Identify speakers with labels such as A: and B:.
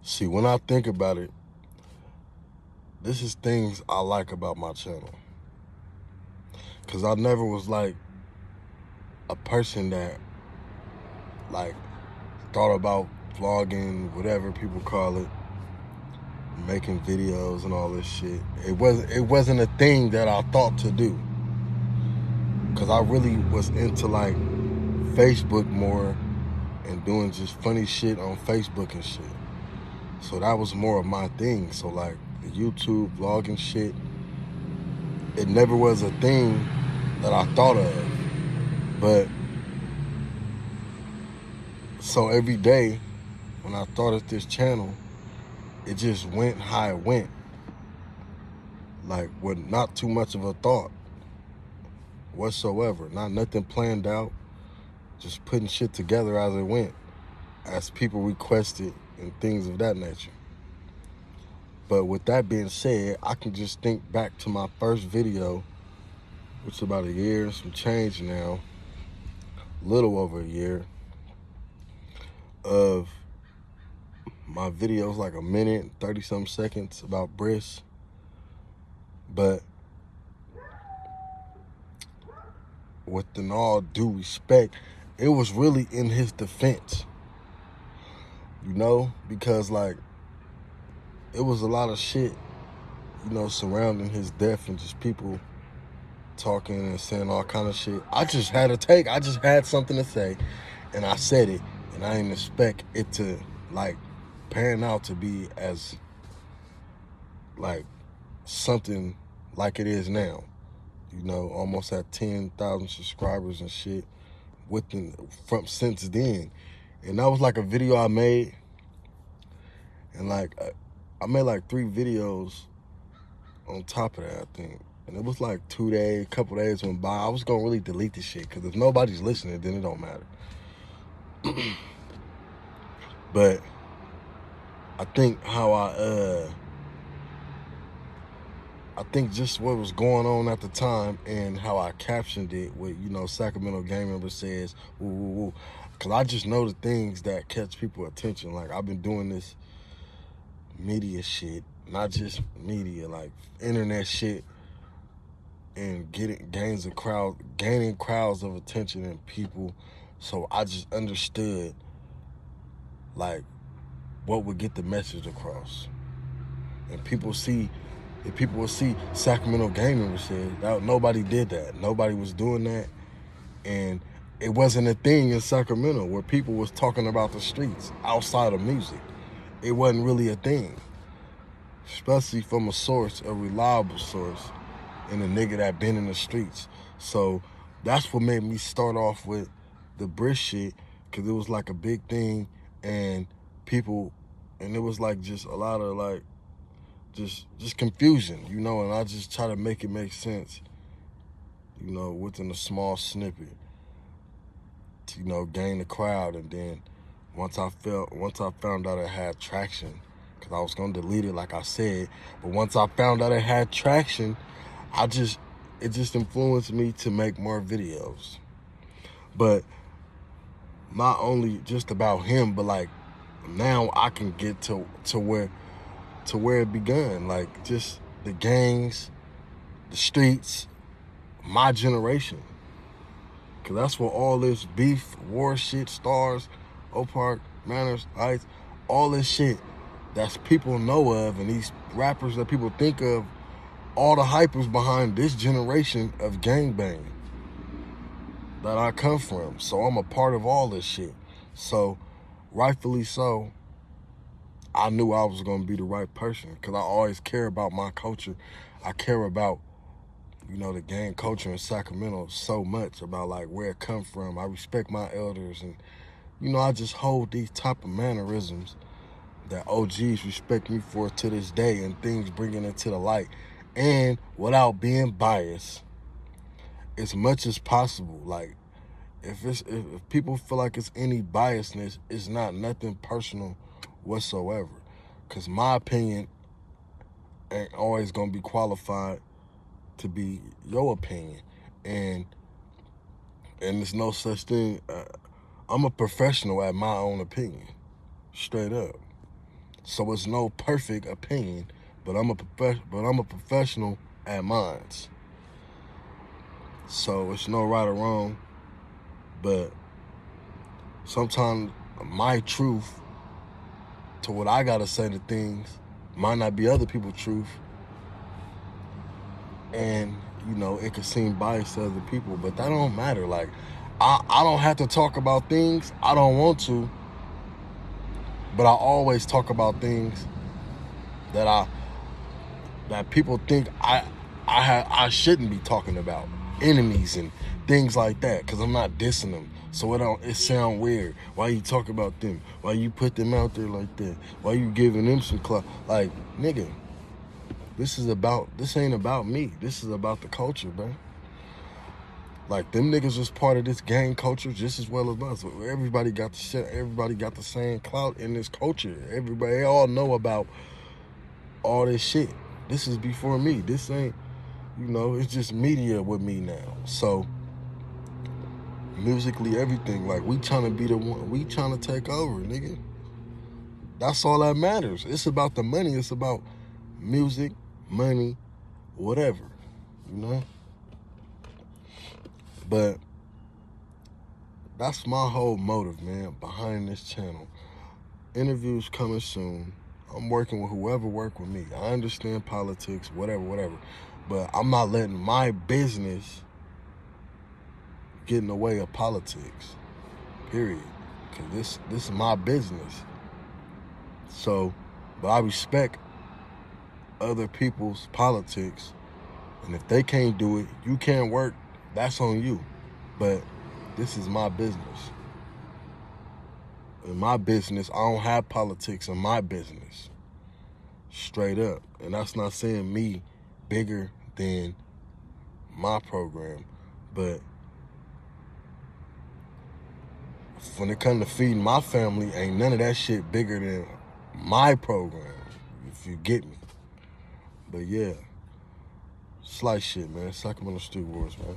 A: See, when I think about it, this is things I like about my channel. Cause I never was like a person that like thought about vlogging, whatever people call it, making videos and all this shit. It wasn't a thing that I thought to do. Cause I really was into like Facebook more and doing just funny shit on Facebook and shit. So that was more of my thing. So like the YouTube vlogging shit, it never was a thing that I thought of. But so every day when I thought of this channel, it just went how it went. Like with not too much of a thought whatsoever. Not nothing planned out. Just putting shit together as it went, as people requested and things of that nature. But with that being said, I can just think back to my first video, which is about a year and some change now, a little over a year, of my videos, like a minute and 30-something seconds about Briss. But with all due respect, it was really in his defense, you know, because like it was a lot of shit, you know, surrounding his death and just people talking and saying all kind of shit. I just had something to say, and I said it, and I didn't expect it to like pan out to be as like something like it is now. You know, almost at 10,000 subscribers and shit from since then. And that was like a video I made, and like I made like 3 videos on top of that, I think. And it was like 2 days, couple days went by. I was gonna really delete this shit because if nobody's listening, then it don't matter. But I think I think just what was going on at the time and how I captioned it with, you know, Sacramento Gang Member says, woo, woo, woo. Cause I just know the things that catch people attention. Like I've been doing this media shit, not just media, like internet shit, and gaining crowds of attention and people. So I just understood like what would get the message across. And if people will see Sacramento Gang Member said, that nobody did that. Nobody was doing that. And it wasn't a thing in Sacramento where people was talking about the streets outside of music. It wasn't really a thing. Especially from a reliable source, and a nigga that been in the streets. So that's what made me start off with the Briss shit, because it was like a big thing, and people, and it was like just a lot of like, just confusion, you know, and I just try to make it make sense, you know, within a small snippet to, you know, gain the crowd. And then once I found out it had traction, because I was gonna delete it like I said, but once I found out it had traction, it just influenced me to make more videos. But not only just about him, but like now I can get to where it begun, like just the gangs, the streets, my generation. Cause that's where all this beef, war shit, stars, Oak Park, Manners, Heights, all this shit that people know of, and these rappers that people think of, all the hypers behind this generation of gangbang that I come from. So I'm a part of all this shit. So rightfully so, I knew I was gonna be the right person, because I always care about my culture. I care about, you know, the gang culture in Sacramento so much, about like where it come from. I respect my elders, and you know, I just hold these type of mannerisms that OGs respect me for to this day, and things bringing it to the light. And without being biased, as much as possible, like if people feel like it's any biasness, it's not nothing personal whatsoever. Cause my opinion ain't always gonna be qualified to be your opinion, and there's no such thing. I'm a professional at my own opinion, straight up. So it's no perfect opinion, but I'm a professional at mine. So it's no right or wrong, but sometimes my truth to what I gotta say to things might not be other people's truth, and it could seem biased to other people, but that don't matter. Like, I don't have to talk about things I don't want to, but I always talk about things that people think I shouldn't be talking about, enemies and things like that, because I'm not dissing them. So it sound weird. Why you talk about them? Why you put them out there like that? Why you giving them some clout? Like, nigga, this ain't about me. This is about the culture, bro. Like, them niggas was part of this gang culture just as well as us. Everybody got the shit. Everybody got the same clout in this culture. They all know about all this shit. This is before me. This ain't, it's just media with me now. So, musically, everything, like, we trying to be the one. We trying to take over, nigga. That's all that matters. It's about the money. It's about music, money, whatever, But that's my whole motive, man, behind this channel. Interviews coming soon. I'm working with whoever work with me. I understand politics, whatever. But I'm not letting my business get in the way of politics, period. Because this is my business. So, but I respect other people's politics. And if they can't do it, you can't work, that's on you. But this is my business. In my business, I don't have politics in my business. Straight up. And that's not saying me bigger than my program. But when it comes to feeding my family, ain't none of that shit bigger than my program, if you get me. But yeah, slice shit, man. Sacramento Street Wars, man.